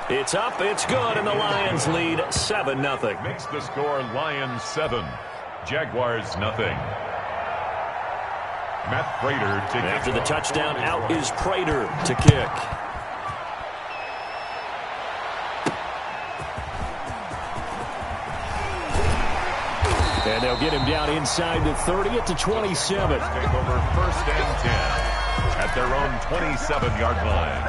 It's up, it's good, and the Lions lead 7-0. Makes the score Lions 7, Jaguars nothing. Matt Prater to kick. After the touchdown, out is Prater to kick. And they'll get him down inside the 30 at the 27. Take over 1st and 10 at their own 27-yard line.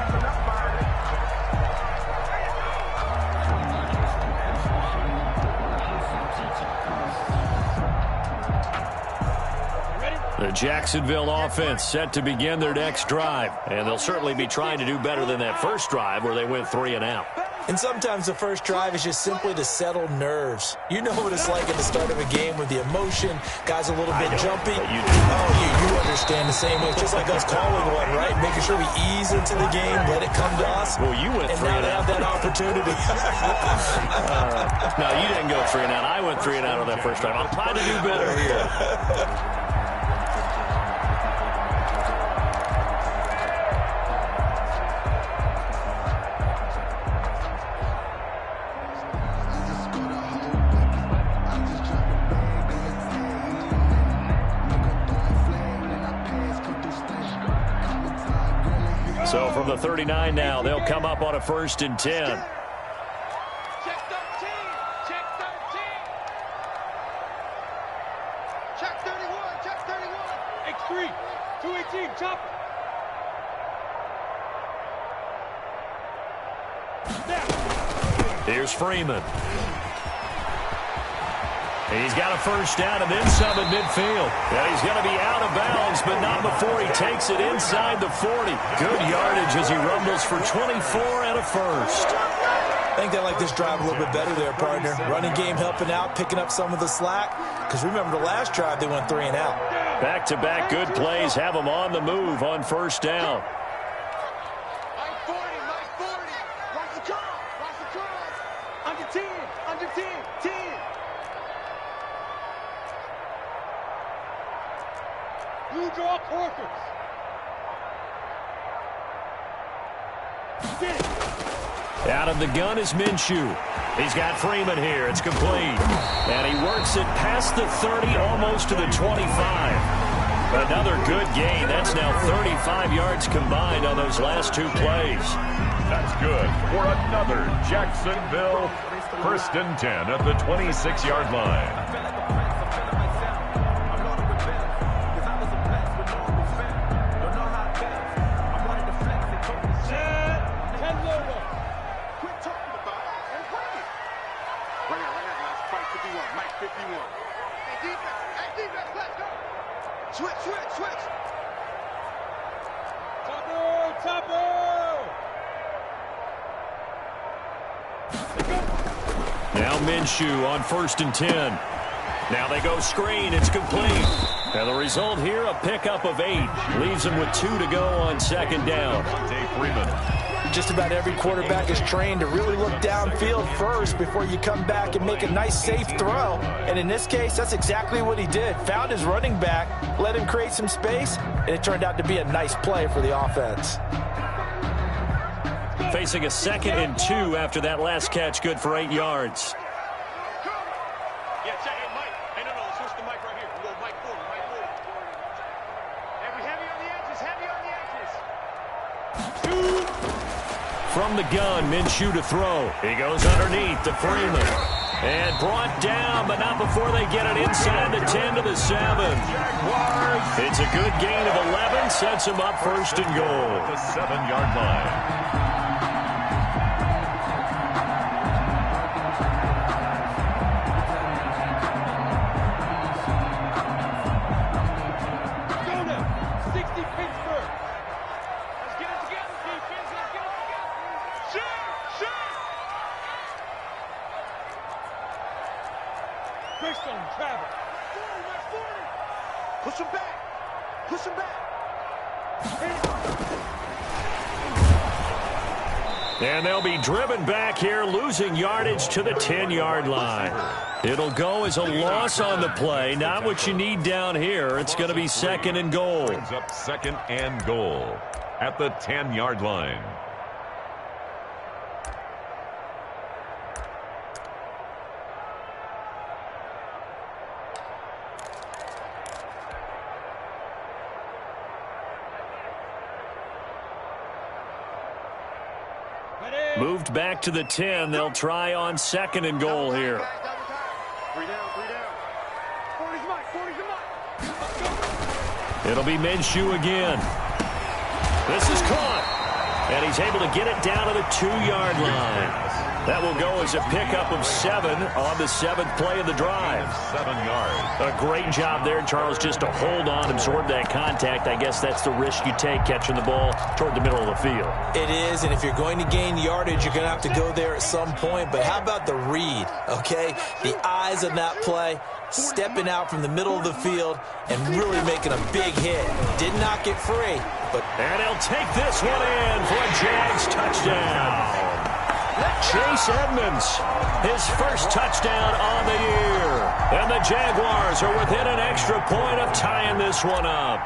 The Jacksonville offense set to begin their next drive. And they'll certainly be trying to do better than that first drive where they went 3 and out. And sometimes the first drive is just simply to settle nerves. You know what it's like at the start of a game with the emotion, guys a little bit jumpy. You understand the same way. It's just like us calling one, right? Making sure we ease into the game, let it come to us. Well, you went 3 and out. Now they have that opportunity. No, you didn't go 3 and out. I went 3 and out on that first drive. I'm trying to do better here. So from the 39 now, they'll come up on a 1st and 10. Check 13. Check 13. Check 31. Check 31. X3. 218. Chopper. Here's Freeman. He's got a first down and then some at midfield. Now he's going to be out of bounds, but not before he takes it inside the 40. Good yardage as he rumbles for 24 and a first. I think they like this drive a little bit better there, partner. Running game helping out, picking up some of the slack. Because remember the last drive, they went 3 and out. Back-to-back good plays have them on the move on first down. Under 10. Under 10. 10. Blue draw quarters. Out of the gun is Minshew. He's got Freeman here. It's complete. And he works it past the 30, almost to the 25. Another good gain. That's now 35 yards combined on those last 2 plays. That's good for another Jacksonville 1st and 10 at the 26-yard line. Now Minshew on 1st and 10. Now they go screen. It's complete. And the result here, a pickup of 8. Leaves them with 2 to go on 2nd down. Dave Freeman. Just about every quarterback is trained to really look downfield first before you come back and make a nice, safe throw. And in this case, that's exactly what he did. Found his running back, let him create some space, and it turned out to be a nice play for the offense. Facing a 2nd and 2 after that last catch, good for 8 yards. Yeah, check it, Mike. Hey, no, switch the mic right here. We go Mike forward, Mike forward. And we heavy on the edges, heavy on the edges. From the gun, Minshew to throw. He goes underneath to Freeman. And brought down, but not before they get it inside the 10 to the 7. It's a good gain of 11, sets him up 1st and goal. The 7-yard line. Push him back. Push him back. And they'll be driven back here, losing yardage to the 10-yard line. It'll go as a loss on the play. Not what you need down here. It's going to be 2nd and goal. Brings up 2nd and goal at the 10-yard line. Moved back to the 10. They'll try on 2nd and goal here. 3 down, 3 down. 40's Mike, 40's Mike. It'll be Minshew again. This is caught. And he's able to get it down to the 2-yard line. That will go as a pickup of 7 on the 7th play of the drive. 7 yards. A great job there, Charles, just to hold on, absorb that contact. I guess that's the risk you take catching the ball toward the middle of the field. It is, and if you're going to gain yardage, you're going to have to go there at some point. But how about the read, okay? The eyes of that play, stepping out from the middle of the field and really making a big hit. Did not get free. And he'll take this one in for a Jags touchdown. Chase Edmonds, his first touchdown on the year. And the Jaguars are within an extra point of tying this one up.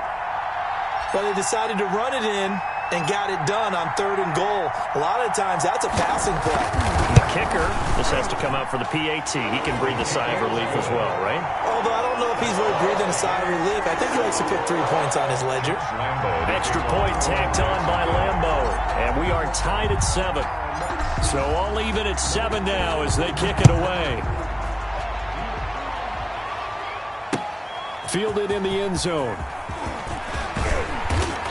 But they decided to run it in and got it done on 3rd and goal. A lot of times that's a passing play. The kicker, this has to come out for the PAT. He can breathe a sigh of relief as well, right? Although I don't know if he's really breathing a sigh of relief. I think he likes to put 3 points on his ledger. Extra point tacked on by Lambeau. And we are tied at 7. So all even at 7 now as they kick it away. Fielded in the end zone.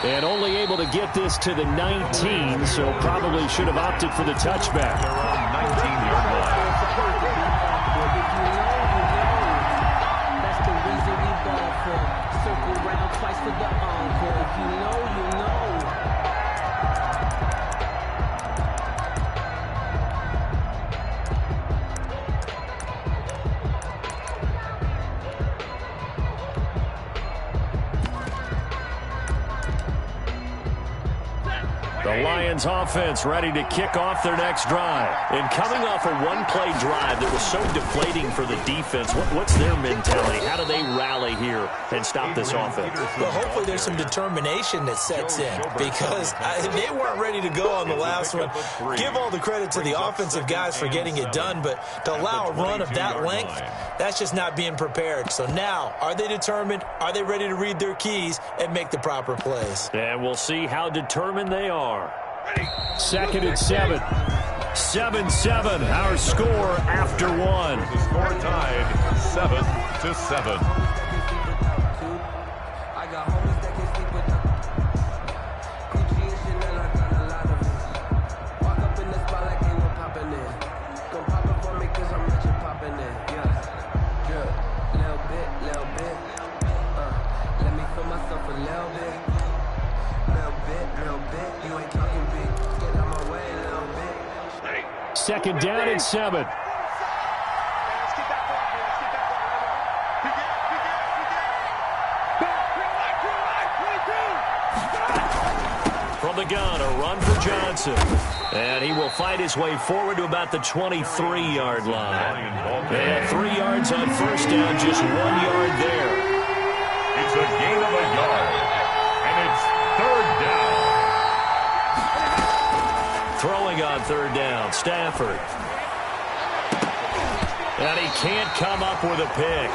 And only able to get this to the 19, so probably should have opted for the touchback. Around 19-yard line. That's the reason we ball for. Circle round twice for the encore. If you know, you know. The Lions offense ready to kick off their next drive. And coming off a one-play drive that was so deflating for the defense, what's their mentality? How do they rally here and stop this offense? Well, hopefully there's some determination that sets in because they weren't ready to go on the last one. Give all the credit to the offensive guys for getting it done, but to allow a run of that length, that's just not being prepared. So now, are they determined? Are they ready to read their keys and make the proper plays? And we'll see how determined they are. 2nd and 7. 7-7, our score after 1. The score tied 7-7. I got homies that can sleep with them. Gucci and Chanel, I got a lot of it. Walk up in the spot like ain't no poppin' in. Gon' pop it for me cause I'm rich and poppin' in. Yeah, little bit. Let me feel myself a little bit. Little bit. You ain't talking big. Get out my way a little bit. 2nd down and 7. Let's get that ball here. Let's get that ball. Pick it up. From the gun, a run for Johnson. And he will fight his way forward to about the 23-yard line. And 3 yards on 1st down, just 1 yard there. It's a gain of a yard. And it's 3rd down. Throwing on 3rd down, Stafford. And he can't come up with a pick.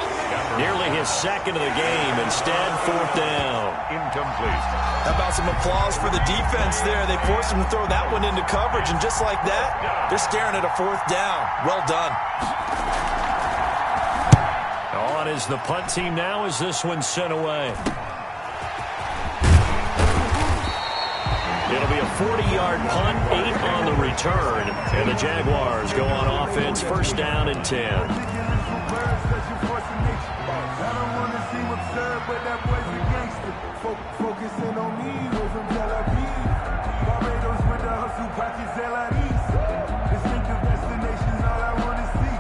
Nearly his 2nd of the game. Instead, 4th down. Incomplete. How about some applause for the defense there? They forced him to throw that one into coverage, and just like that, they're staring at a 4th down. Well done. On is the punt team now as this one's sent away. It'll be a 40-yard punt, 8 on the return. And the Jaguars go on offense, 1st down and 10. Focusing on me, we're from Tel Aviv. Barbados with the hustle, pockets LREs. Distinctive destinations, all I want to see.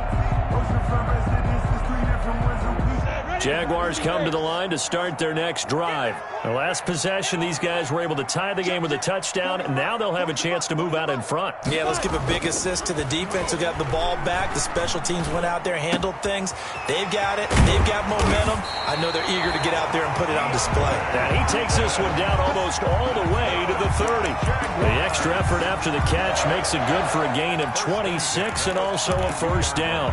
Oceanfront residences, 3 different ones a week. Jaguars come to the line to start their next drive. The last possession, these guys were able to tie the game with a touchdown, and now they'll have a chance to move out in front. Yeah, let's give a big assist to the defense who got the ball back. The special teams went out there, handled things. They've got it. They've got momentum. I know they're eager to get out there and put it on display. And he takes this one down almost all the way to the 30. The extra effort after the catch makes it good for a gain of 26 and also a 1st down.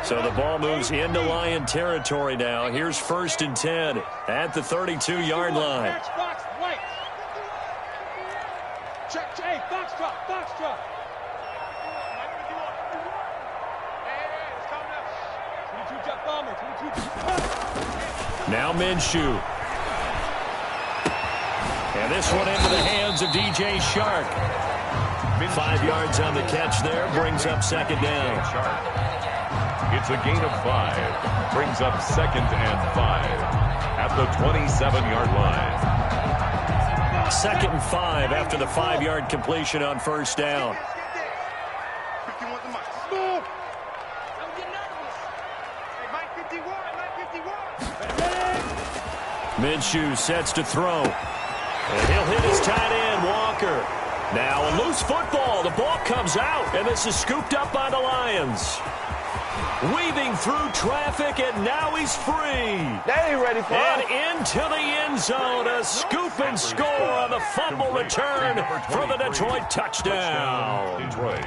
So the ball moves into Lion territory now. Here's 1st and 10 at the 32-yard line. Box, right. Check, hey, box drop, box drop. Hey, it's coming up. 22 jet bomber, 22. Now Minshew. And this one into the hands of DJ Shark. 5 yards on the catch there, brings up 2nd down. It's a gain of 5. Brings up 2nd and 5 at the 27-yard line. 2nd and 5 after the 5-yard completion on 1st down. 51 to Mike. Move. Don't get nervous. Hey, Mike 51, Mike 51. Minshew sets to throw. And he'll hit his tight end, Walker. Now a loose football. The ball comes out, and this is scooped up by the Lions. Weaving through traffic, and now he's free. They ain't ready for And it. into the end zone, a scoop and score on the fumble return for the Detroit touchdown. Detroit.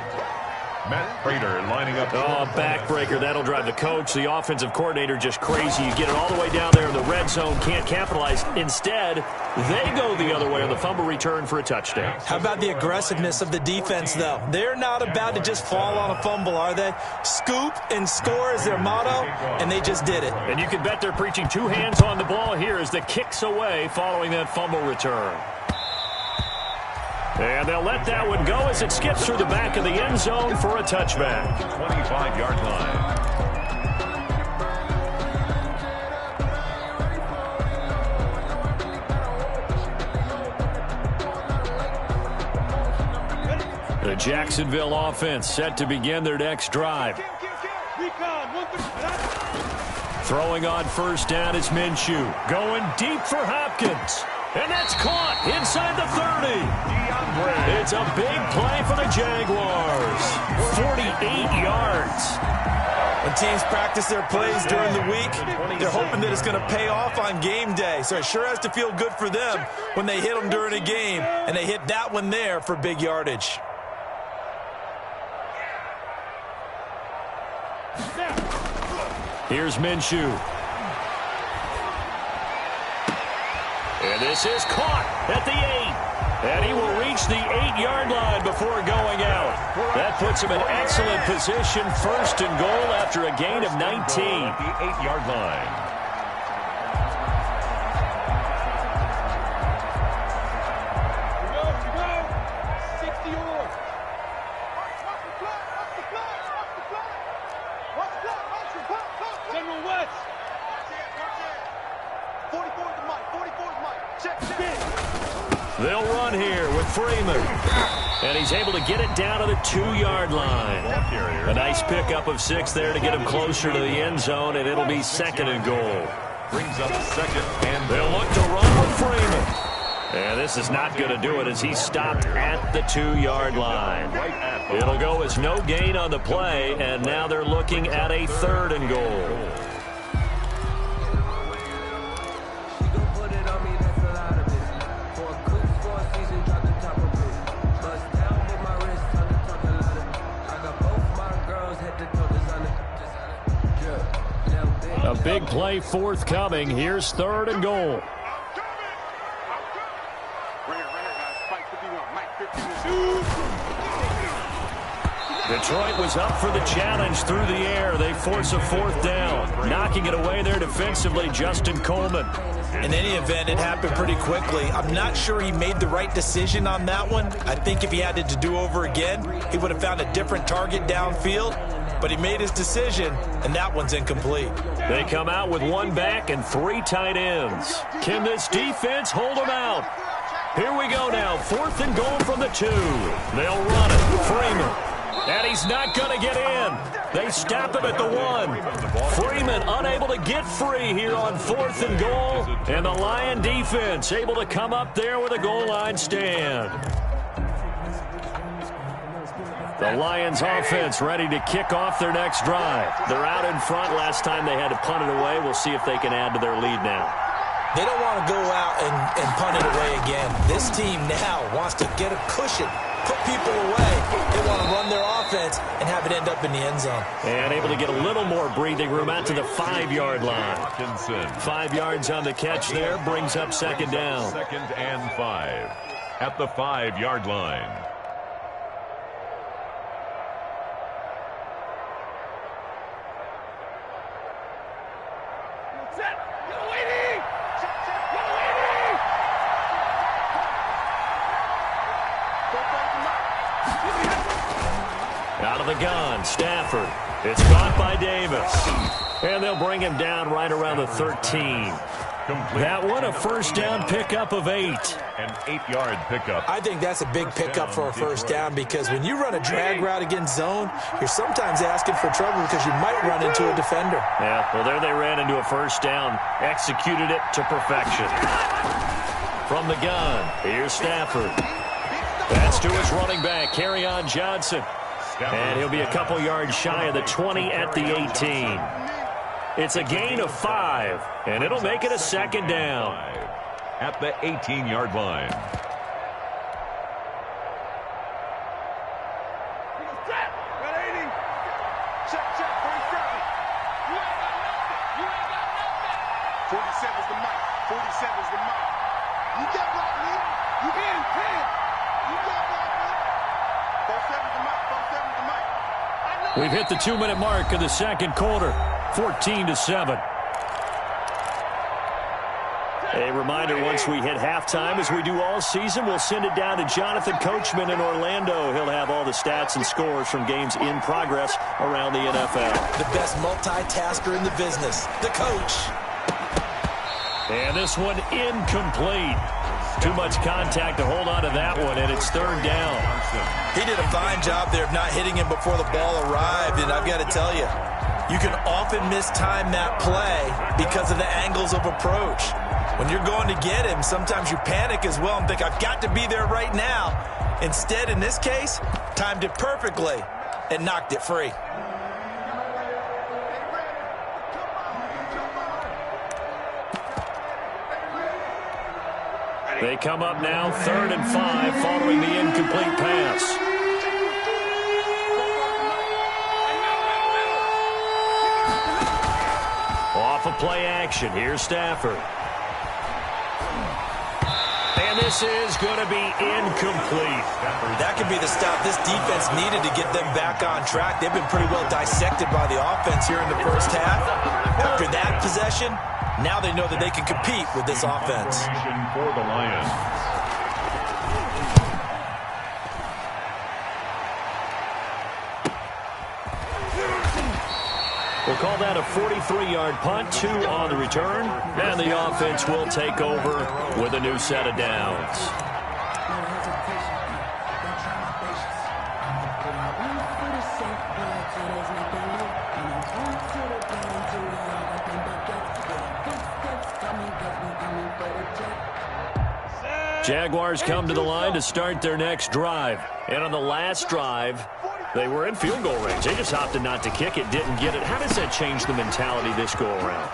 Matt Prater lining up. Oh, backbreaker. That'll drive the coach, the offensive coordinator, just crazy. You get it all the way down there in the red zone, can't capitalize. Instead, they go the other way on the fumble return for a touchdown. How about the aggressiveness of the defense, though? They're not about to just fall on a fumble, are they? Scoop and score is their motto, and they just did it. And you can bet they're preaching 2 hands on the ball here as the kick's away following that fumble return. And they'll let that one go as it skips through the back of the end zone for a touchback. 25-yard line. The Jacksonville offense set to begin their next drive. Throwing on 1st down is Minshew. Going deep for Hopkins. And that's caught inside the 30. It's a big play for the Jaguars. 48 yards. When teams practice their plays during the week, they're hoping that it's going to pay off on game day. So it sure has to feel good for them when they hit them during a game, and they hit that one there for big yardage. Here's Minshew. And this is caught at the 8. And he will reach the 8-yard line before going out. That puts him in excellent position. 1st and goal after a gain of 19. The 8-yard line. They'll run here with Freeman. And he's able to get it down to the 2-yard line. A nice pickup of 6 there to get him closer to the end zone, and it'll be 2nd and goal. Brings up 2nd and they'll look to run with Freeman. And this is not going to do it as he's stopped at the 2-yard line. It'll go as no gain on the play, and now they're looking at a 3rd and goal. A big play forthcoming. Here's 3rd and goal. Detroit was up for the challenge through the air. They force a 4th down. Knocking it away there defensively, Justin Coleman. In any event, it happened pretty quickly. I'm not sure he made the right decision on that one. I think if he had it to do over again, he would have found a different target downfield. But he made his decision, and that one's incomplete. They come out with 1 back and 3 tight ends. Can this defense hold them out? Here we go now. 4th and goal from the 2. They'll run it. Freeman. And he's not going to get in. They stop him at the 1. Freeman unable to get free here on 4th and goal. And the Lion defense able to come up there with a goal line stand. The Lions offense ready to kick off their next drive. They're out in front. Last time they had to punt it away. We'll see if they can add to their lead now. They don't want to go out and punt it away again. This team now wants to get a cushion, put people away. They want to run their offense and have it end up in the end zone. And able to get a little more breathing room out to the 5-yard line. 5 yards on the catch there, brings up second down. 2nd and 5 at the 5-yard line. Out of the gun, Stafford. It's caught by Davis. And they'll bring him down right around the 13. That one, a first down pickup of 8. An 8-yard pickup. I think that's a big pickup for a first down because when you run a drag route against zone, you're sometimes asking for trouble because you might run into a defender. Yeah, well, there they ran into a first down. Executed it to perfection. From the gun, here's Stafford. That's to his running back, Kerryon Johnson. And he'll be a couple yards shy of the 20 at the 18. It's a gain of 5, and it'll make it a second down. At the 18-yard line. We've hit the 2-minute mark of the second quarter, 14-7. A reminder, once we hit halftime, as we do all season, we'll send it down to Jonathan Coachman in Orlando. He'll have all the stats and scores from games in progress around the NFL. The best multitasker in the business, the coach. And this one incomplete. Too much contact to hold on to that one, and it's third down. He did a fine job there of not hitting him before the ball arrived, and I've got to tell you, you can often mistime that play because of the angles of approach. When you're going to get him, sometimes you panic as well and think, I've got to be there right now. Instead, in this case, timed it perfectly and knocked it free. They come up now, 3rd and 5, following the incomplete pass. Off of play action, here's Stafford. And this is going to be incomplete. That could be the stop this defense needed to get them back on track. They've been pretty well dissected by the offense here in the first half. After that possession, now they know that they can compete with this offense. For the Lions. We'll call that a 43-yard punt, 2 on the return, and the offense will take over with a new set of downs. Jaguars come to the line to start their next drive. And on the last drive, they were in field goal range. They just opted not to kick it, didn't get it. How does that change the mentality this go-around?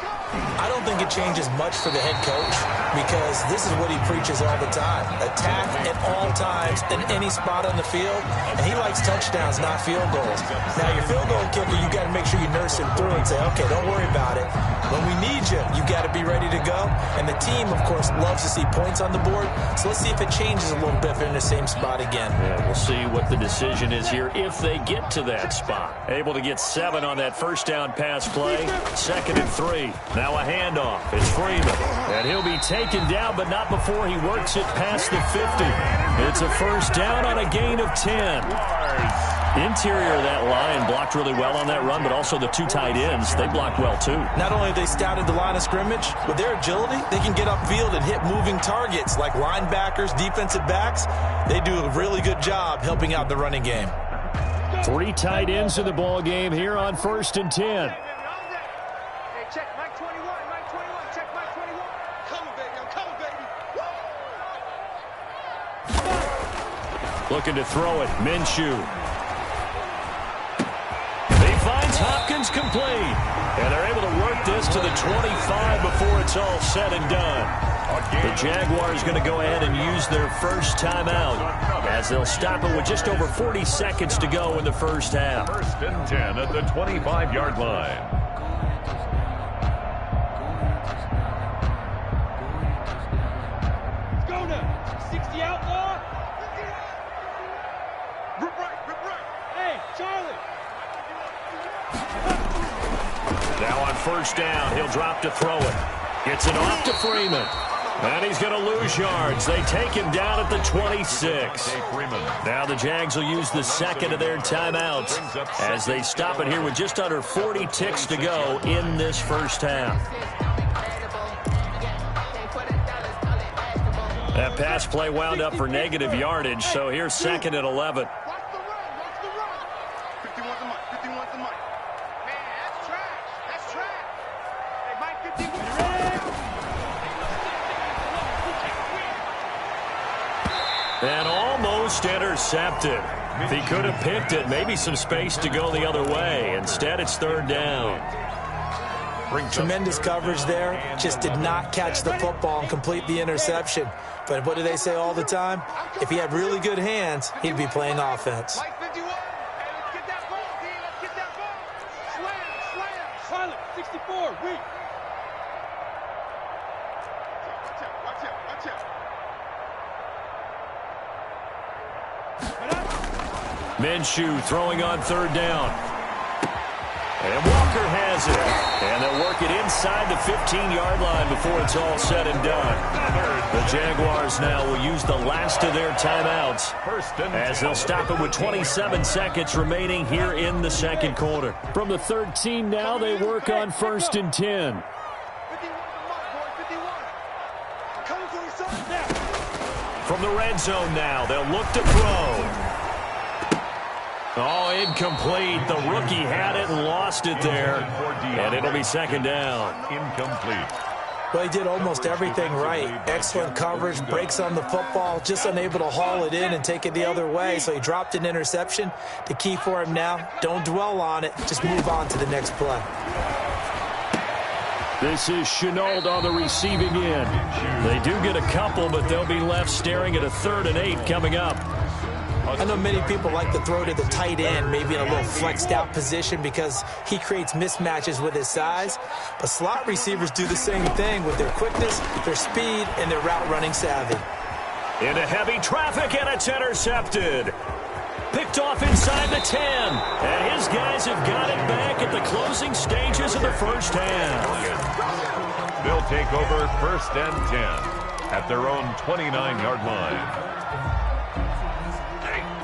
I don't think it changes much for the head coach because this is what he preaches all the time. Attack at all times in any spot on the field. And he likes touchdowns, not field goals. Now, your field goal kicker, you got to make sure you nurse him through and say, okay, don't worry about it. When we need you, you got to be ready to go. And the team, of course, loves to see points on the board. So let's see if it changes a little bit if they're in the same spot again. Yeah, we'll see what the decision is here if they get to that spot. Able to get 7 on that first down pass play. 2nd and 3. Now a handoff. It's Freeman. And he'll be taken down, but not before he works it past the 50. It's a first down on a gain of 10. Interior of that line blocked really well on that run, but also the 2 tight ends, they blocked well too. Not only have they scouted the line of scrimmage, with their agility, they can get upfield and hit moving targets like linebackers, defensive backs. They do a really good job helping out the running game. 3 tight ends in the ball game here on 1st and 10. Hey, check Mike 21, Mike 21, check Mike 21. Come, baby, I'm coming, baby. Looking to throw it, Minshew. He finds Hopkins complete. And they're able to work this this to the 25 before it's all said and done. The Jaguars going to go ahead and use their first timeout as they'll stop it with just over 40 seconds to go in the first half. 1st and 10 at the 25-yard line. Let's go now. 60 outlaw. Rip right. Hey, Charlie. Now on first down, he'll drop to throw it. Gets it off to Freeman. And he's going to lose yards. They take him down at the 26. Now the Jags will use the second of their timeouts as they stop it here with just under 40 ticks to go in this first half. That pass play wound up for negative yardage, so here's 2nd and 11. Watch the run. 51's the mic. 51's the mic. Man, that's trash. That's trash. Hey, Mike, 51. And almost intercepted. If he could have picked it, maybe some space to go the other way. Instead, it's 3rd down. Tremendous coverage there. Just did not catch the football and complete the interception. But what do they say all the time? If he had really good hands, he'd be playing offense. Mike 51. Hey, let's get that ball, D. Let's get that ball. Slam. Silent. 64. Weak. Watch out. Minshew throwing on 3rd down. And Walker has it. And they'll work it inside the 15-yard line before it's all said and done. The Jaguars now will use the last of their timeouts as they'll stop it with 27 seconds remaining here in the second quarter. From the 13 now, they work on 1st and 10. 51. Coming to his side now. From the red zone now, they'll look to throw. Oh, incomplete. The rookie had it and lost it there. And it'll be 2nd down. Incomplete. Well, he did almost everything right. Excellent coverage, breaks on the football, just unable to haul it in and take it the other way. So he dropped an interception. The key for him now, don't dwell on it. Just move on to the next play. This is Chenault on the receiving end. They do get a couple, but they'll be left staring at a 3rd and 8 coming up. I know many people like to throw to the tight end, maybe in a little flexed out position because he creates mismatches with his size. But slot receivers do the same thing with their quickness, their speed, and their route running savvy. Into heavy traffic, and it's intercepted. Picked off inside the 10. And his guys have got it back at the closing stages of the first half. They'll take over 1st and 10 at their own 29-yard line.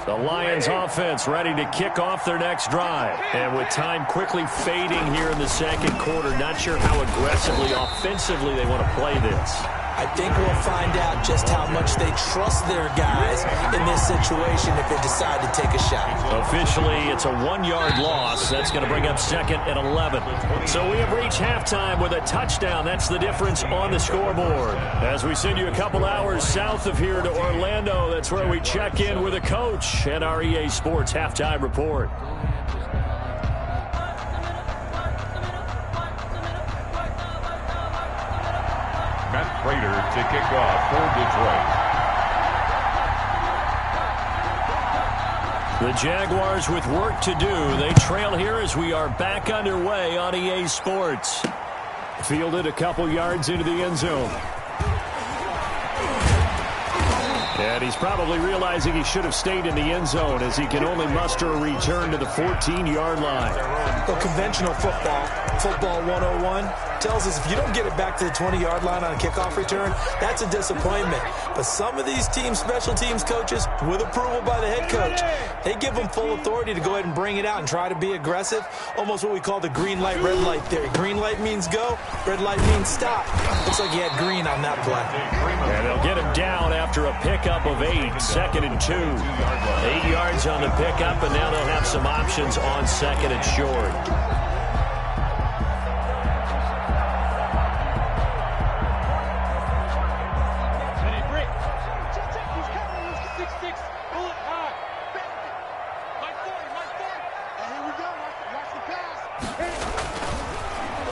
The Lions offense ready to kick off their next drive. And with time quickly fading here in the second quarter, not sure how aggressively, offensively they want to play this. I think we'll find out just how much they trust their guys in this situation if they decide to take a shot. Officially, it's a 1-yard loss. That's going to bring up 2nd and 11. So we have reached halftime with a touchdown. That's the difference on the scoreboard. As we send you a couple hours south of here to Orlando, that's where we check in with a coach at our EA Sports Halftime Report. Matt Prater to kick off for Detroit. The Jaguars with work to do. They trail here as we are back underway on EA Sports. Fielded a couple yards into the end zone. And he's probably realizing he should have stayed in the end zone as he can only muster a return to the 14-yard line. Well, conventional football 101, tells us if you don't get it back to the 20-yard line on a kickoff return, that's a disappointment. But some of these teams, special teams coaches, with approval by the head coach, they give them full authority to go ahead and bring it out and try to be aggressive. Almost what we call the green light, red light theory. Green light means go, red light means stop. Looks like he had green on that play. And they'll get him down after a pickup of 8, 2nd and 2. 8 yards on the pickup, and now they'll have some options on 2nd and short.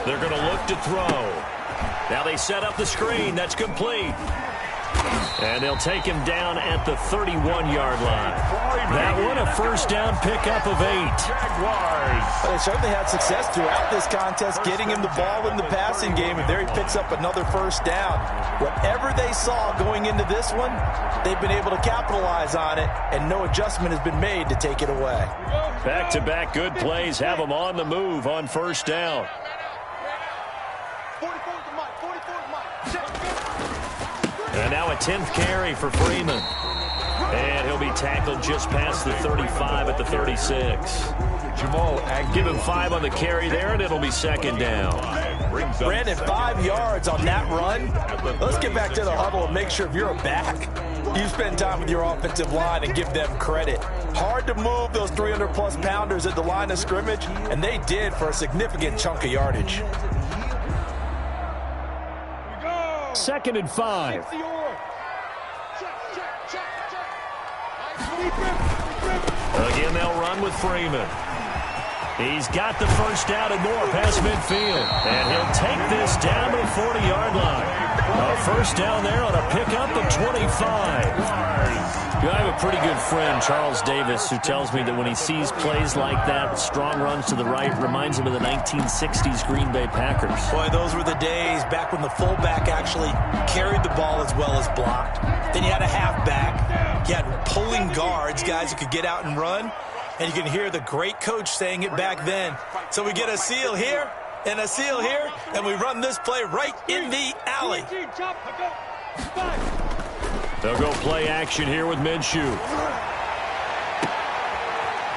They're going to look to throw. Now they set up the screen. That's complete. And they'll take him down at the 31-yard line. That one a first down pickup of 8. Well, they certainly had success throughout this contest getting him the ball in the passing game, and there he picks up another first down. Whatever they saw going into this one, they've been able to capitalize on it, and no adjustment has been made to take it away. Back-to-back good plays have them on the move on first down. And now a 10th carry for Freeman. And he'll be tackled just past the 35 at the 36. Give him 5 on the carry there, and it'll be second down. Brandon, 5 yards on that run. Let's get back to the huddle and make sure if you're a back, you spend time with your offensive line and give them credit. Hard to move those 300-plus pounders at the line of scrimmage, and they did for a significant chunk of yardage. 2nd and 5. Again, they'll run with Freeman. He's got the first down and more past midfield. And he'll take this down to the 40-yard line. A first down there on a pickup of 25. I have a pretty good friend, Charles Davis, who tells me that when he sees plays like that, strong runs to the right, reminds him of the 1960s Green Bay Packers. Boy, those were the days back when the fullback actually carried the ball as well as blocked. Then you had a halfback. You had pulling guards, guys who could get out and run. And you can hear the great coach saying it back then. So we get a seal here and a seal here, and we run this play right in the alley. They'll go play action here with Minshew.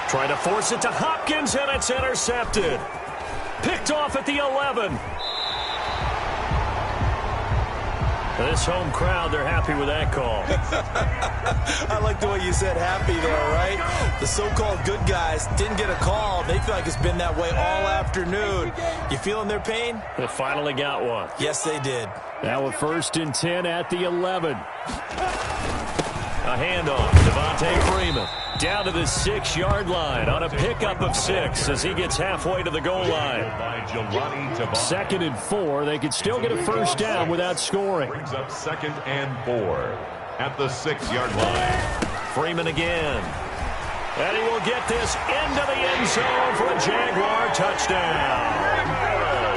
Trying to force it to Hopkins, and it's intercepted. Picked off at the 11. This home crowd, they're happy with that call. I like the way you said happy there, right? The so-called good guys didn't get a call. They feel like it's been that way all afternoon. You feeling their pain? They finally got one. Yes, they did. Now a 1st and 10 at the 11. A handoff. Devontae Freeman down to the 6-yard line on a pickup of 6 as he gets halfway to the goal line. 2nd and 4. They could still get a first down without scoring. Brings up 2nd and 4 at the 6-yard line. Freeman again. And he will get this into the end zone for a Jaguar touchdown.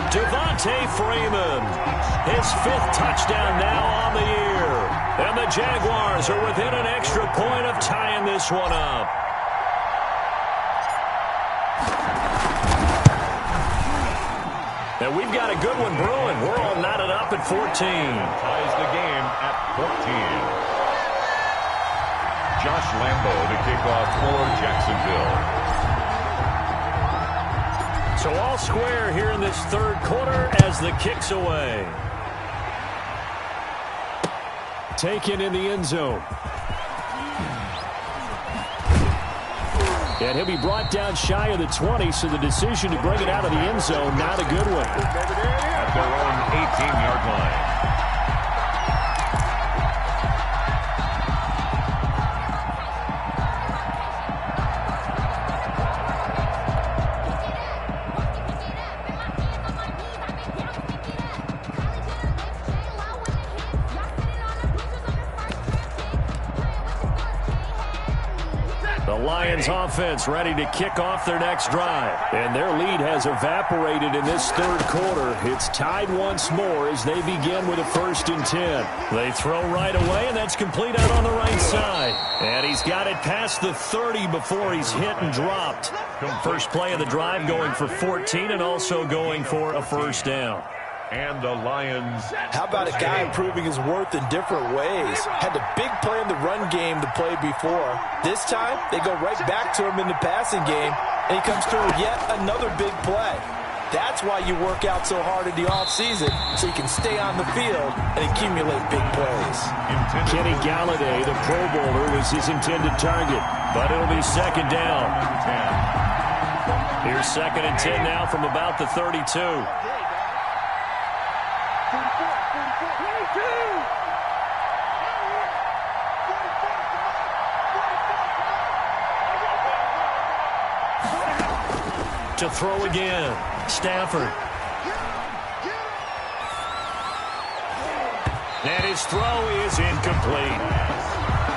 Devontae Freeman, his 5th touchdown now on the year. And the Jaguars are within an extra point of tying this one up. And we've got a good one brewing. We're all knotted up at 14. Ties the game at 14. Josh Lambo to kick off for Jacksonville. So all square here in this 3rd quarter as the kick's away. Taken in the end zone. And he'll be brought down shy of the 20, so the decision to bring it out of the end zone, not a good one. At their own 18-yard line. Lions offense ready to kick off their next drive. And their lead has evaporated in this 3rd quarter. It's tied once more as they begin with a 1st and 10. They throw right away, and that's complete out on the right side. And he's got it past the 30 before he's hit and dropped. First play of the drive going for 14 and also going for a first down. And the Lions. How about a guy proving his worth in different ways? Had the big play in the run game to play before. This time, they go right back to him in the passing game, and he comes through with yet another big play. That's why you work out so hard in the offseason, so you can stay on the field and accumulate big plays. Kenny Galladay, the Pro Bowler, was his intended target, but it'll be second down. Here's 2nd and 10 now from about the 32. To throw again. Stafford. And his throw is incomplete.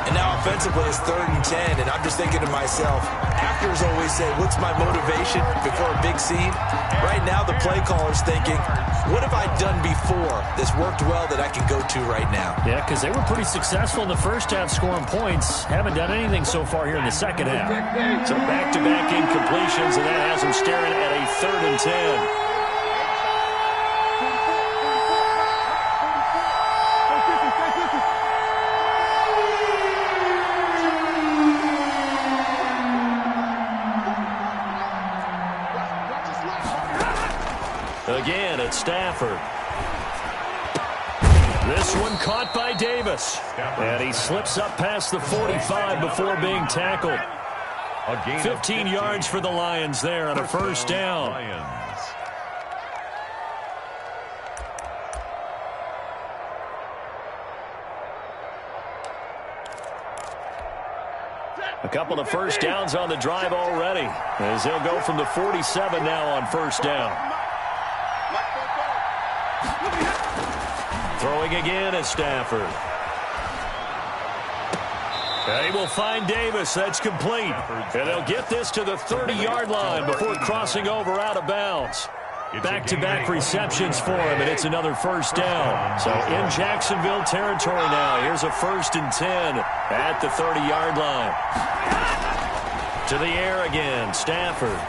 And now offensively, it's 3rd and 10, and I'm just thinking to myself, actors always say, what's my motivation before a big scene? Right now, the play caller's thinking, what have I done before that's worked well that I can go to right now? Yeah, because they were pretty successful in the first half scoring points. Haven't done anything so far here in the second half. So back-to-back incompletions, and that has them staring at a 3rd and 10. Again at Stafford. This one caught by Davis. And he slips up past the 45 before being tackled. 15 yards for the Lions there on a first down. A couple of first downs on the drive already, as they'll go from the 47 now on first down. Throwing again at Stafford. They will find Davis. That's complete. And they'll get this to the 30-yard line before crossing over out of bounds. Back-to-back receptions for him, and it's another first down. So in Jacksonville territory now. Here's a 1st and 10 at the 30-yard line. To the air again, Stafford.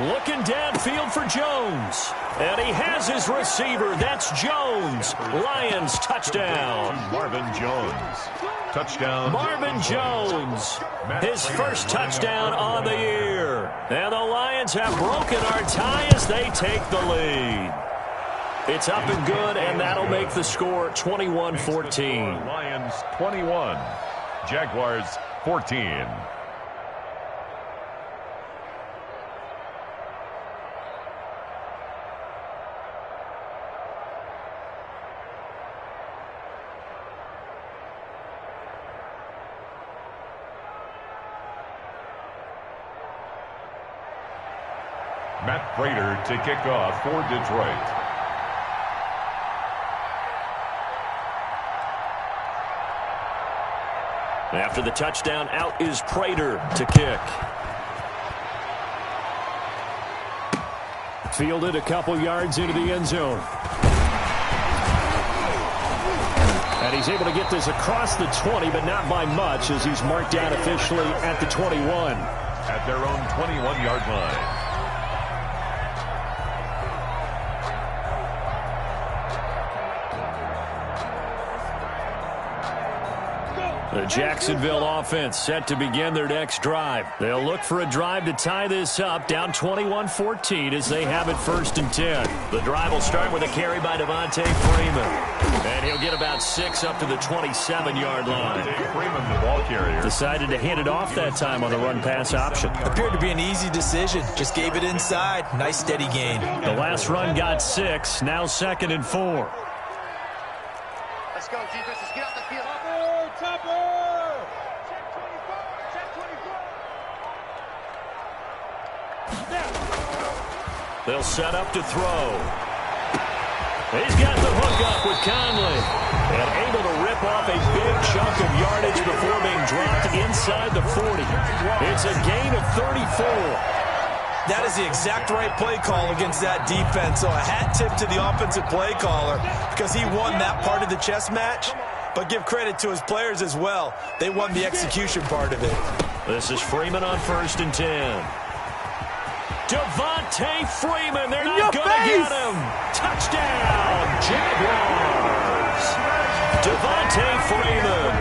Looking downfield for Jones. And he has his receiver. That's Jones. Lions touchdown. Marvin Jones. Touchdown. Marvin Jones. His first touchdown on the year. And the Lions have broken our tie as they take the lead. It's up and good, and that'll make the score 21-14. Lions 21. Jaguars 14. Matt Prater to kick off for Detroit. After the touchdown, out is Prater to kick. Fielded a couple yards into the end zone. And he's able to get this across the 20, but not by much, as he's marked down officially at the 21. At their own 21-yard line. The Jacksonville offense set to begin their next drive. They'll look for a drive to tie this up, down 21-14 as they have it 1st and 10. The drive will start with a carry by Devontae Freeman. And he'll get about 6 up to the 27-yard line. Freeman, the ball carrier. Decided to hand it off that time on the run-pass option. Appeared to be an easy decision. Just gave it inside. Nice steady gain. The last run got 6. Now 2nd and 4. Let's go, defense. Let's get out the field. They'll set up to throw. He's got the hook up with Conley. And able to rip off a big chunk of yardage before being dropped inside the 40. It's a gain of 34. That is the exact right play call against that defense. So a hat tip to the offensive play caller because he won that part of the chess match. But give credit to his players as well. They won the execution part of it. This is Freeman on 1st and 10. Devontae Freeman, they're not going to get him. Touchdown, Jaguars. Devontae Freeman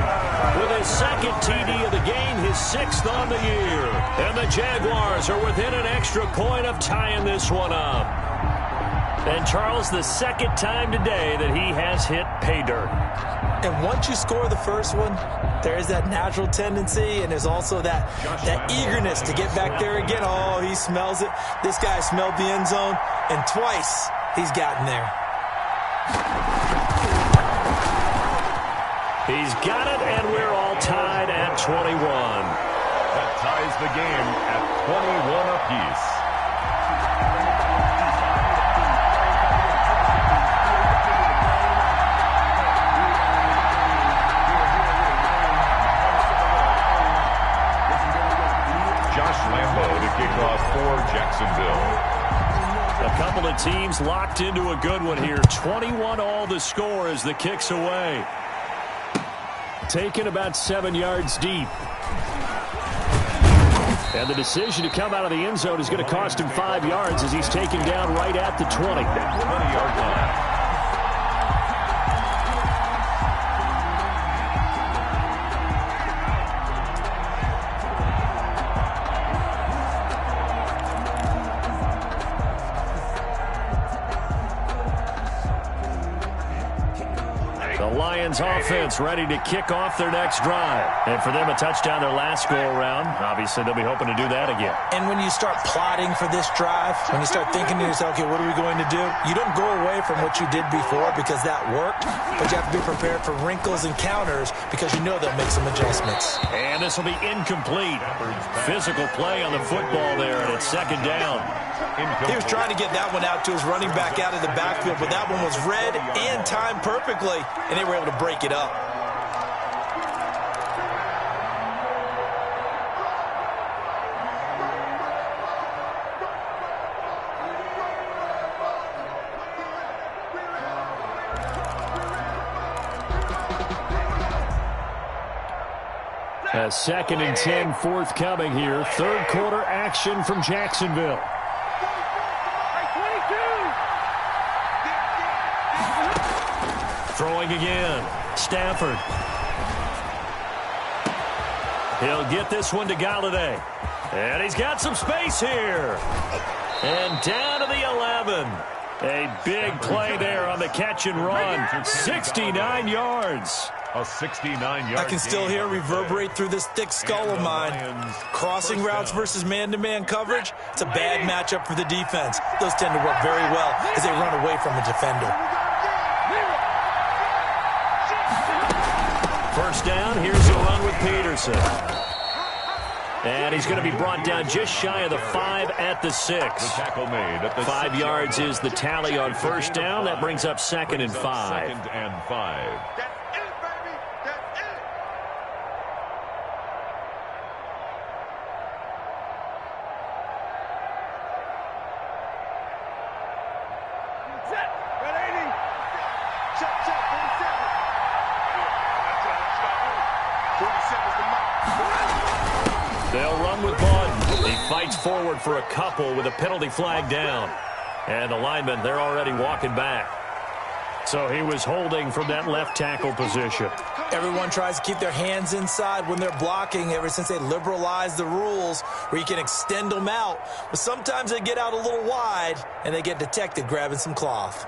with his 2nd TD of the game, his 6th on the year. And the Jaguars are within an extra point of tying this one up. And Charles, the 2nd time today that he has hit pay dirt. And once you score the first one, there is that natural tendency, and there's also that eagerness to get back there again. Oh, he smells it. This guy smelled the end zone, and twice he's gotten there. He's got it, and we're all tied at 21. That ties the game at 21 apiece. team's locked into a good one here. 21 all the score as the kick's away. Taken about 7 yards deep. And the decision to come out of the end zone is going to cost him 5 yards as he's taken down right at the 20-yard line. Offense ready to kick off their next drive. And for them, a touchdown their last go-around. Obviously, they'll be hoping to do that again. And when you start plotting for this drive, when you start thinking to yourself, okay, what are we going to do? You don't go away from what you did before because that worked, but you have to be prepared for wrinkles and counters because you know they'll make some adjustments. And this will be incomplete. Physical play on the football there, and it's second down. He was trying to get that one out to his running back out of the backfield, but that one was read and timed perfectly, and they were able to break it up. A 2nd and 10 forthcoming here. Third quarter action from Jacksonville. Throwing again. Stafford. He'll get this one to Galladay. And he's got some space here. And down to the 11. A big play there on the catch and run. 69 yards. A 69-yard I can still hear reverberate through this thick skull of mine. Crossing routes versus man-to-man coverage, it's a bad matchup for the defense. Those tend to work very well as they run away from a defender. First down, here's a run with Peterson. And he's going to be brought down just shy of the 5 at the 6. The tackle made at the 5 yards is the tally on first down. That brings up 2nd and 5. 2nd and 5. They'll run with Bud. He fights forward for a couple with a penalty flag down. And the linemen, they're already walking back. So he was holding from that left tackle position. Everyone tries to keep their hands inside when they're blocking ever since they liberalized the rules where you can extend them out. But sometimes they get out a little wide and they get detected grabbing some cloth.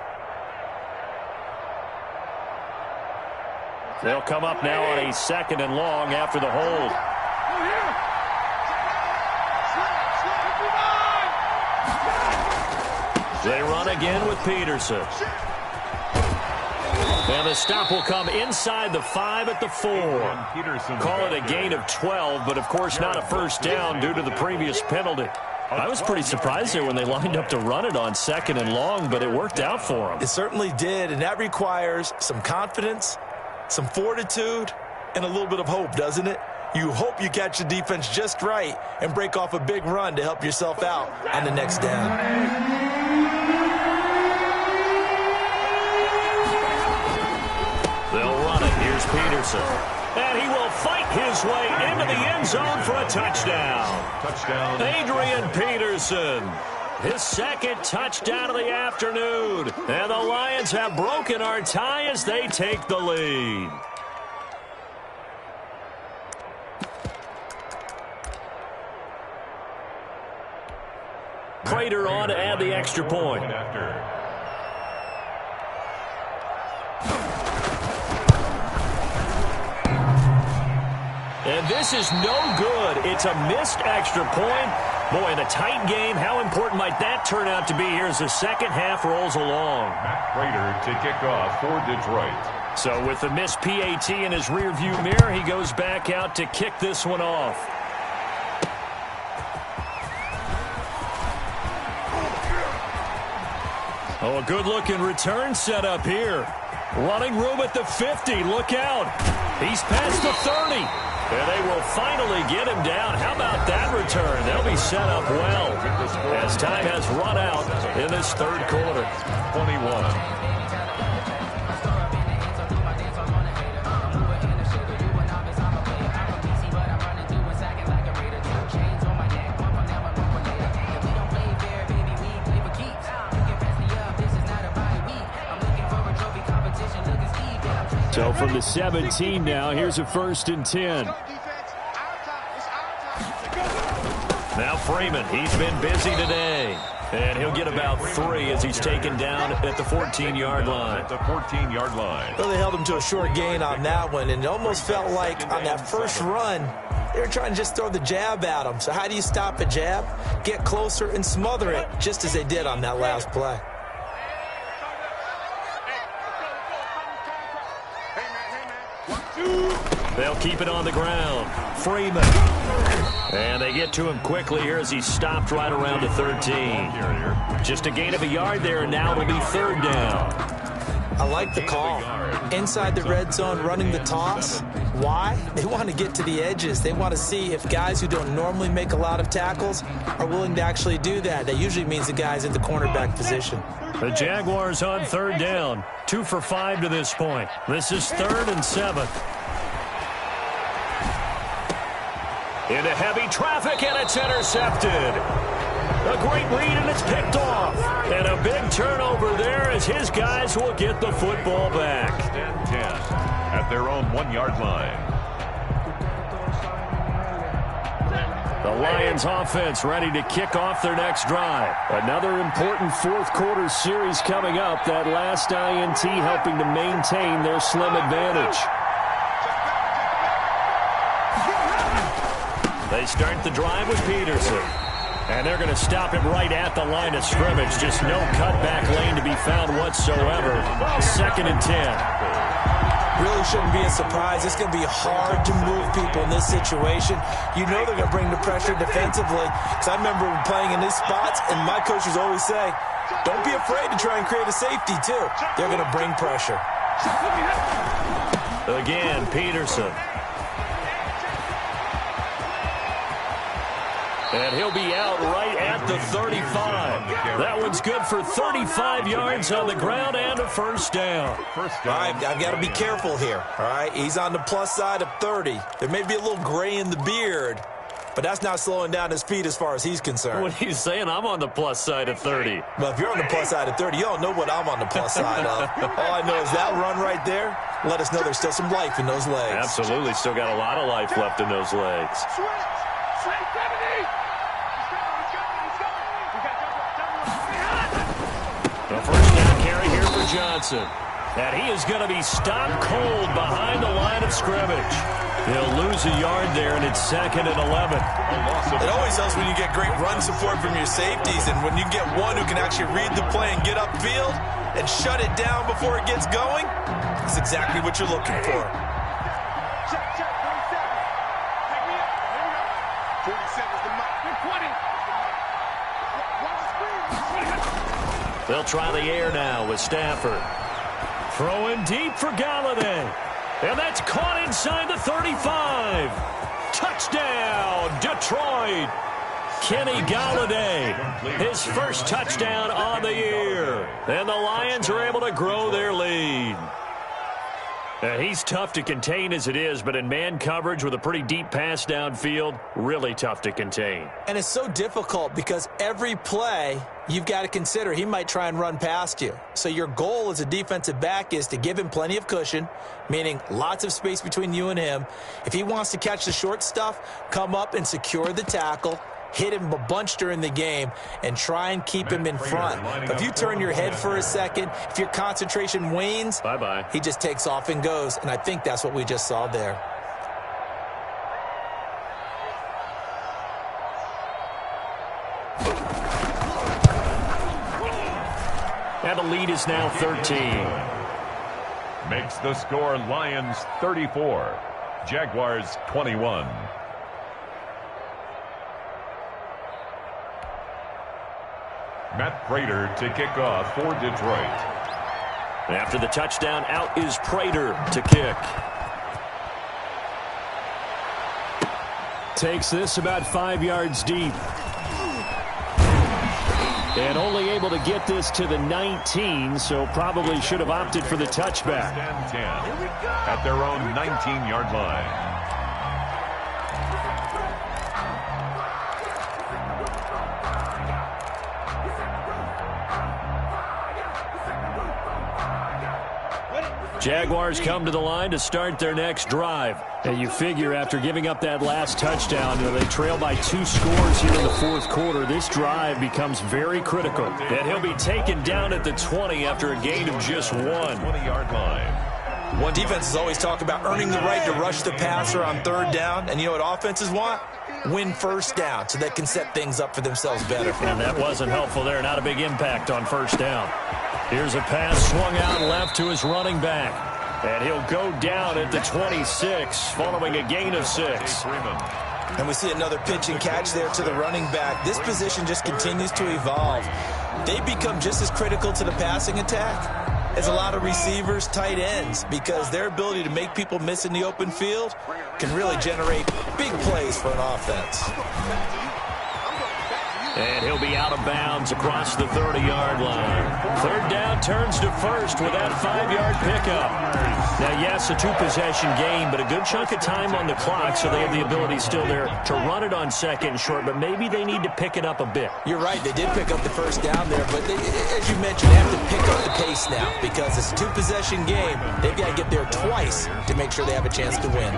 They'll come up now on a 2nd and long after the hold. They run again with Peterson. And the stop will come inside the 5 at the 4. Call it a gain of 12, but of course not a first down due to the previous penalty. I was pretty surprised there when they lined up to run it on 2nd and long, but it worked out for them. It certainly did, and that requires some confidence, some fortitude, and a little bit of hope, doesn't it? You hope you catch the defense just right and break off a big run to help yourself out on the next down. They'll run it. Here's Peterson. And he will fight his way into the end zone for a touchdown. Touchdown. Adrian Peterson. His 2nd touchdown of the afternoon. And the Lions have broken our tie as they take the lead. Prater on to add the extra point. And this is no good. It's a missed extra point. Boy, in a tight game, how important might that turn out to be here as the second half rolls along? Matt Prater to kick off for Detroit. So with the missed PAT in his rearview mirror, he goes back out to kick this one off. Oh, a good-looking return set up here. Running room at the 50. Look out. He's past the 30. And they will finally get him down. How about that return? They'll be set up well as time has run out in this third quarter. 21. So from the 17 now, here's a 1st and 10. Now Freeman, he's been busy today. And he'll get about 3 as he's taken down at the 14-yard line. At the 14-yard line. Well, they held him to a short gain on that one, and it almost felt like on that first run, they were trying to just throw the jab at him. So how do you stop a jab? Get closer and smother it, just as they did on that last play. They'll keep it on the ground. Freeman. And they get to him quickly here as he stopped right around the 13. Just a gain of a yard there, and now it'll be 3rd down. I like the call. Inside the red zone, running the toss. Why? They want to get to the edges. They want to see if guys who don't normally make a lot of tackles are willing to actually do that. That usually means the guys in the cornerback position. The Jaguars on 3rd down. 2 for 5 to this point. This is 3rd and 7. Into heavy traffic, and it's intercepted. A great read, and it's picked off. And a big turnover there as his guys will get the football back. 10 at their own 1-yard line. The Lions offense ready to kick off their next drive. Another important 4th quarter series coming up. That last INT helping to maintain their slim advantage. They start the drive with Peterson. And they're going to stop him right at the line of scrimmage. Just no cutback lane to be found whatsoever. 2nd and 10. Really shouldn't be a surprise. It's going to be hard to move people in this situation. You know they're going to bring the pressure defensively. Because I remember playing in these spots, and my coaches always say, don't be afraid to try and create a safety, too. They're going to bring pressure. Again, Peterson. And he'll be out right at the 35. That one's good for 35 yards on the ground and a 1st down. All right, I've got to be careful here. All right, he's on the plus side of 30. There may be a little gray in the beard, but that's not slowing down his speed as far as he's concerned. What are you saying? I'm on the plus side of 30. Well, if you're on the plus side of 30, you don't know what I'm on the plus side of. All I know is that run right there let us know there's still some life in those legs. Absolutely, still got a lot of life left in those legs. The 1st down carry here for Johnson. And he is going to be stopped cold behind the line of scrimmage. He'll lose a yard there, and it's 2nd and 11. It always helps when you get great run support from your safeties, and when you get one who can actually read the play and get upfield and shut it down before it gets going, that's exactly what you're looking for. They'll try the air now with Stafford. Throwing deep for Galladay. And that's caught inside the 35. Touchdown, Detroit. Kenny Galladay, his 1st touchdown on the year. And the Lions are able to grow their lead. He's tough to contain as it is, but in man coverage with a pretty deep pass downfield, really tough to contain. And it's so difficult because every play you've got to consider he might try and run past you. So your goal as a defensive back is to give him plenty of cushion, meaning lots of space between you and him. If he wants to catch the short stuff, come up and secure the tackle, hit him a bunch during the game, and try and keep him in front. But if you turn your head for a second, if your concentration wanes, bye-bye. He just takes off and goes, and I think that's what we just saw there. And the lead is now 13. Makes the score Lions 34, Jaguars 21. Matt Prater to kick off for Detroit. After the touchdown, out is Prater to kick. Takes this about 5 yards deep. And only able to get this to the 19, so probably should have opted for the touchback. 10 at their own 19-yard line. Jaguars come to the line to start their next drive. And you figure after giving up that last touchdown, they trail by 2 scores here in the fourth quarter. This drive becomes very critical. And he'll be taken down at the 20 after a gain of just 1. 20-yard line. One defenses always talk about earning the right to rush the passer on third down. And you know what offenses want? Win first down so they can set things up for themselves better. And that wasn't helpful there. Not a big impact on first down. Here's a pass swung out left to his running back. And he'll go down at the 26 following a gain of 6. And we see another pitch and catch there to the running back. This position just continues to evolve. They become just as critical to the passing attack as a lot of receivers, tight ends, because their ability to make people miss in the open field can really generate big plays for an offense. And he'll be out of bounds across the 30-yard line. Third down turns to first with that 5-yard pickup. Now, yes, a 2-possession game, but a good chunk of time on the clock, so they have the ability still there to run it on second and short, but maybe they need to pick it up a bit. You're right. They did pick up the first down there, but as you mentioned, they have to pick up the pace now because it's a 2-possession game. They've got to get there twice to make sure they have a chance to win.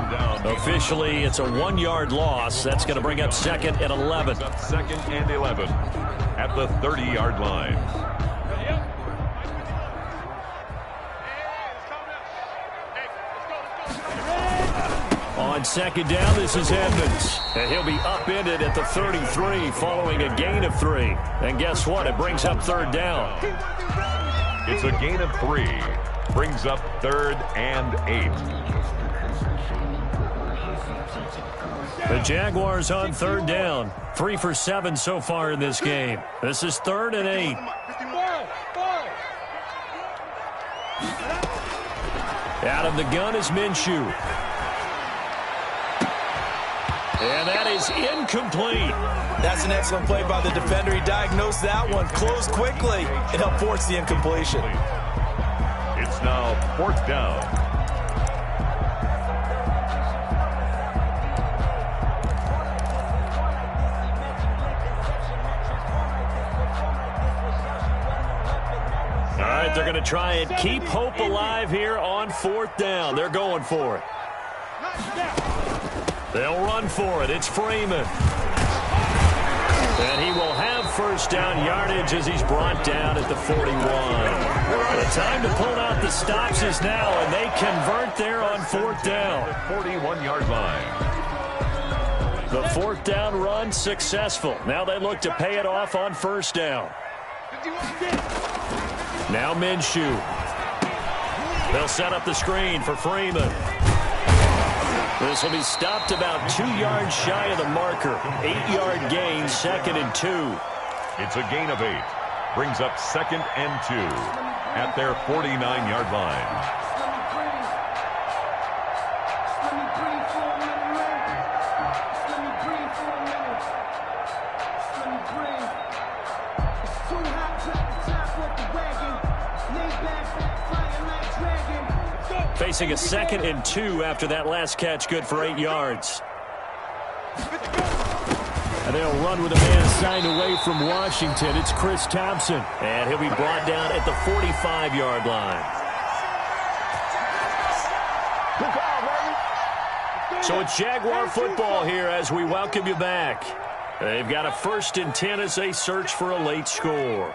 Officially, it's a 1-yard loss. That's going to bring up 2nd and 11. Second and 11 at the 30-yard line. On second down, this is Edmonds. And he'll be upended at the 33 following a gain of 3. And guess what? It brings up third down. It's a gain of 3. Brings up 3rd and 8. The Jaguars on third down. 3 for 7 so far in this game. This is 3rd and 8. Out of the gun is Minshew. And that is incomplete. That's an excellent play by the defender. He diagnosed that one, closed quickly, and helped force the incompletion. It's now 4th down. All right, they're going to try and keep hope alive here on 4th down. They're going for it. They'll run for it. It's Freeman. And he will have first down yardage as he's brought down at the 41. The time to pull out the stops is now, and they convert there on 4th down. 41-yard line. The 4th down run successful. Now they look to pay it off on first down. Now Minshew. They'll set up the screen for Freeman. This will be stopped about 2 yards shy of the marker. 8-yard gain, 2nd and 2. It's a gain of 8. Brings up 2nd and 2 at their 49-yard line. Facing a 2nd and 2 after that last catch, good for 8 yards. And they'll run with a man assigned away from Washington. It's Chris Thompson. And he'll be brought down at the 45-yard line. So it's Jaguar football here as we welcome you back. They've got a 1st and 10 as they search for a late score.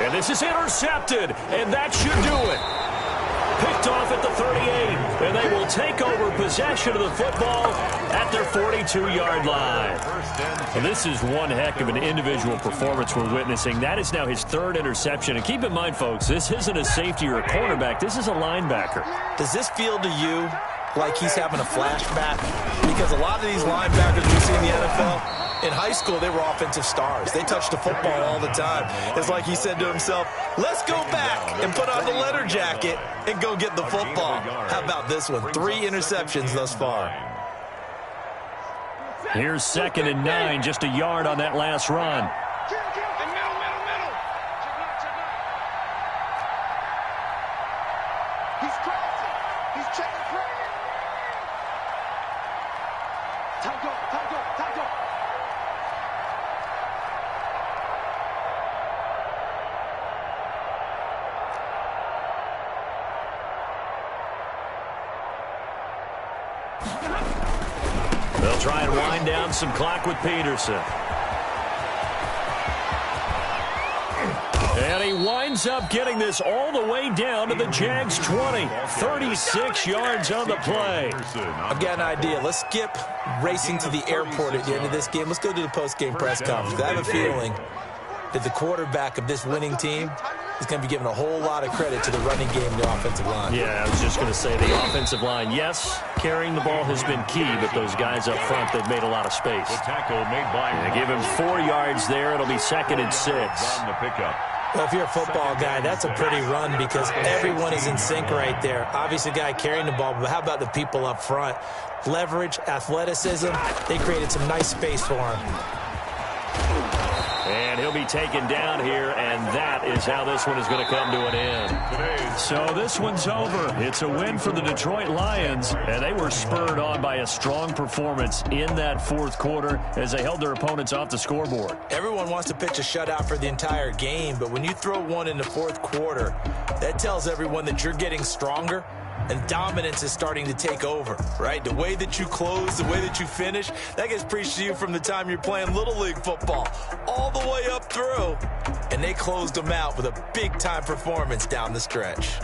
And this is intercepted, and that should do it. Picked off at the 38, and they will take over possession of the football at their 42-yard line. And this is one heck of an individual performance we're witnessing. That is now his 3rd interception. And keep in mind, folks, this isn't a safety or a cornerback. This is a linebacker. Does this feel to you like he's having a flashback? Because a lot of these linebackers we see in the NFL, In high school, they were offensive stars. They touched the football all the time. It's like he said to himself, let's go back and put on the leather jacket and go get the football. How about this one? 3 interceptions thus far. Here's 2nd and 9, just a yard on that last run. He's crossing. He's checking front. Time go. They'll try and wind down some clock with Peterson. And he winds up getting this all the way down to the Jags 20. 36 yards on the play. I've got an idea. Let's skip racing to the airport at the end of this game. Let's go to the post-game press conference. I have a feeling that the quarterback of this winning team is going to be giving a whole lot of credit to the running game and the offensive line. Yeah, I was just going to say the offensive line, yes, carrying the ball has been key, but those guys up front, they've made a lot of space. The tackle made by Give him 4 yards there. It'll be 2nd and 6. on the pickup. Well, if you're a football guy, that's a pretty run because everyone is in sync right there. Obviously, the guy carrying the ball, but how about the people up front? Leverage, athleticism, they created some nice space for him. And he'll be taken down here, and that is how this one is going to come to an end. So this one's over. It's a win for the Detroit Lions, and they were spurred on by a strong performance in that 4th quarter as they held their opponents off the scoreboard. Everyone wants to pitch a shutout for the entire game, but when you throw one in the 4th quarter, that tells everyone that you're getting stronger and dominance is starting to take over, right? The way that you close, the way that you finish, that gets preached to you from the time you're playing Little League football all the way up through. And they closed them out with a big-time performance down the stretch.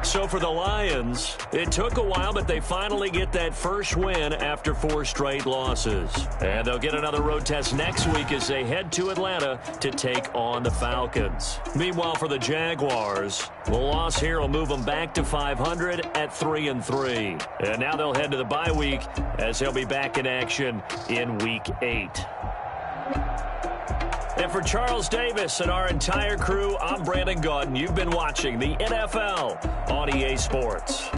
So for the Lions, it took a while, but they finally get that first win after 4 straight losses. And they'll get another road test next week as they head to Atlanta to take on the Falcons. Meanwhile, for the Jaguars, the loss here will move them back to 500 at 3-3. And now they'll head to the bye week as they'll be back in action in Week 8. And for Charles Davis and our entire crew, I'm Brandon Gaudin. You've been watching the NFL on EA Sports.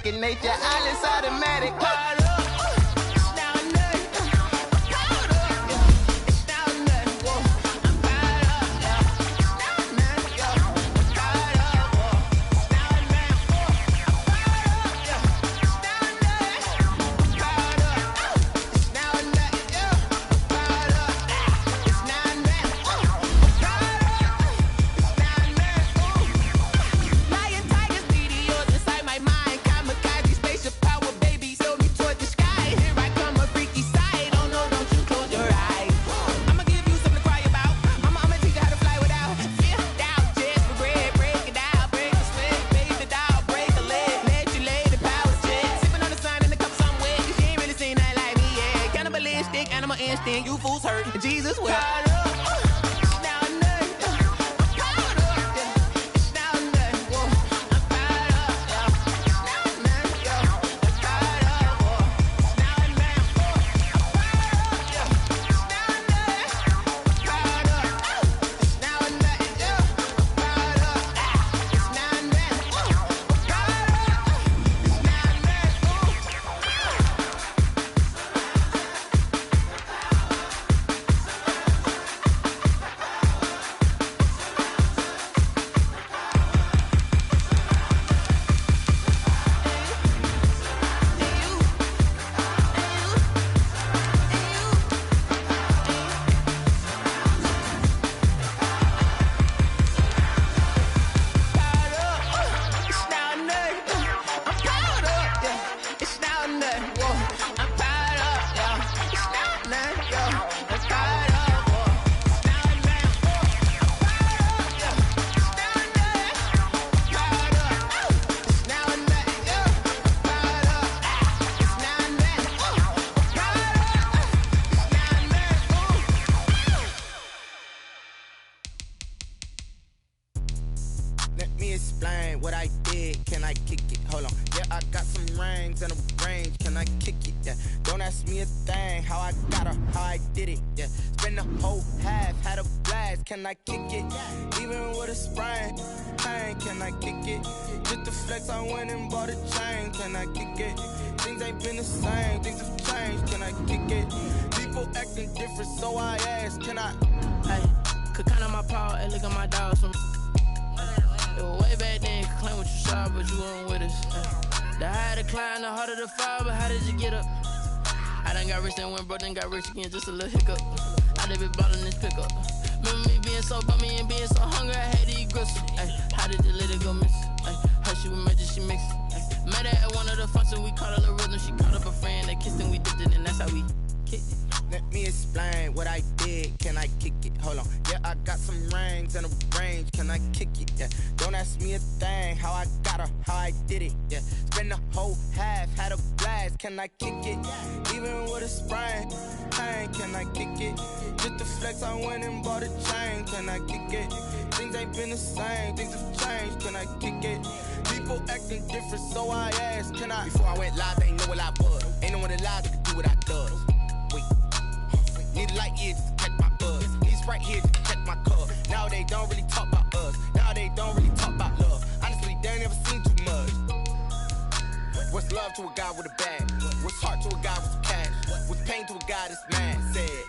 second nature. Alice automatic. Caught up. You fools hurt. Jesus will. Explain what I did, can I kick it? Hold on, yeah, I got some rings and a range, can I kick it? Yeah, don't ask me a thing, how I got her, how I did it? Yeah, spend the whole half, had a blast, can I kick it? Even with a sprain, pain, can I kick it? Just the flex, I went and bought a chain, can I kick it? Things ain't been the same, things have changed, can I kick it? People acting different, so I ask, can I? Hey, could count on my power, and look at my dogs from. Way back then, you could claim what you saw, but you weren't with us. The higher the climb, the harder the fall, but how did you get up? I done got rich and went broke, then got rich again, just a little hiccup. I done been ballin' this pickup. Remember me being so bummy and being so hungry, I had to eat gristle. Ay, how did you let it go miss? Ay, her she was magic, she mixed. Met her at one of the functions, we caught a little rhythm. She caught up a friend, they kissed and we dipped it, and that's how we kicked it. Let me explain what I did, can I kick it? Hold on, yeah, I got some rings and a range, can I kick it? Yeah, don't ask me a thing, how I got her, how I did it? Yeah, spend the whole half, had a blast, can I kick it? Even with a sprain, pain, can I kick it? Just the flex, I went and bought a chain, can I kick it? Things ain't been the same, things have changed, can I kick it? People acting different, so I asked, can I? Before I went live, they ain't know what I was. Ain't no one alive that could do what I does. Need a light year just to catch my buzz. These right here just to catch my cup. Now they don't really talk about us. Now they don't really talk about love. Honestly, they ain't never seen too much. What's love to a guy with a bag? What's heart to a guy with some cash? What's pain to a guy that's mad? Said.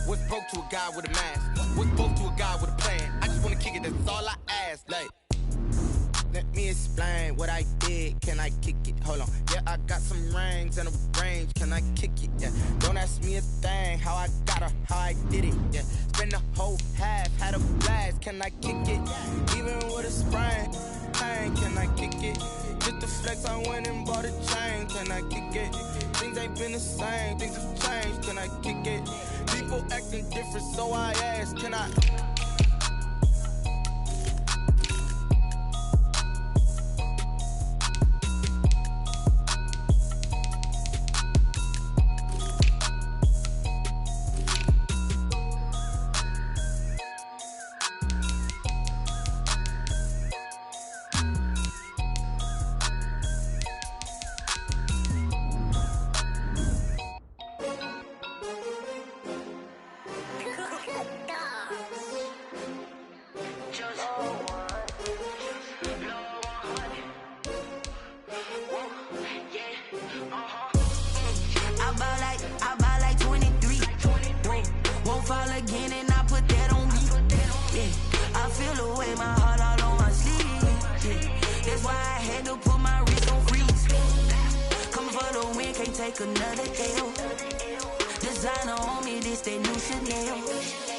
What's broke to a guy with a mask? What's broke to a guy with a plan? I just wanna kick it, that's all I ask. Like, let me explain what I did, can I kick it? Hold on, yeah, I got some rings and a range, can I kick it? Yeah, don't ask me a thing, how I got her, how I did it? Yeah, spend the whole half, had a blast, can I kick it? Even with a sprain, pain, can I kick it? Just the flex, I went and bought a chain, can I kick it? Things ain't been the same, things have changed, can I kick it? People acting different, so I ask, can I? again and I put that on me. Yeah, I feel away, my heart all on my sleeve. Yeah, that's why I had to put my wrist on freeze. Coming for the win, can't take another L. Designer on me, this that new Chanel.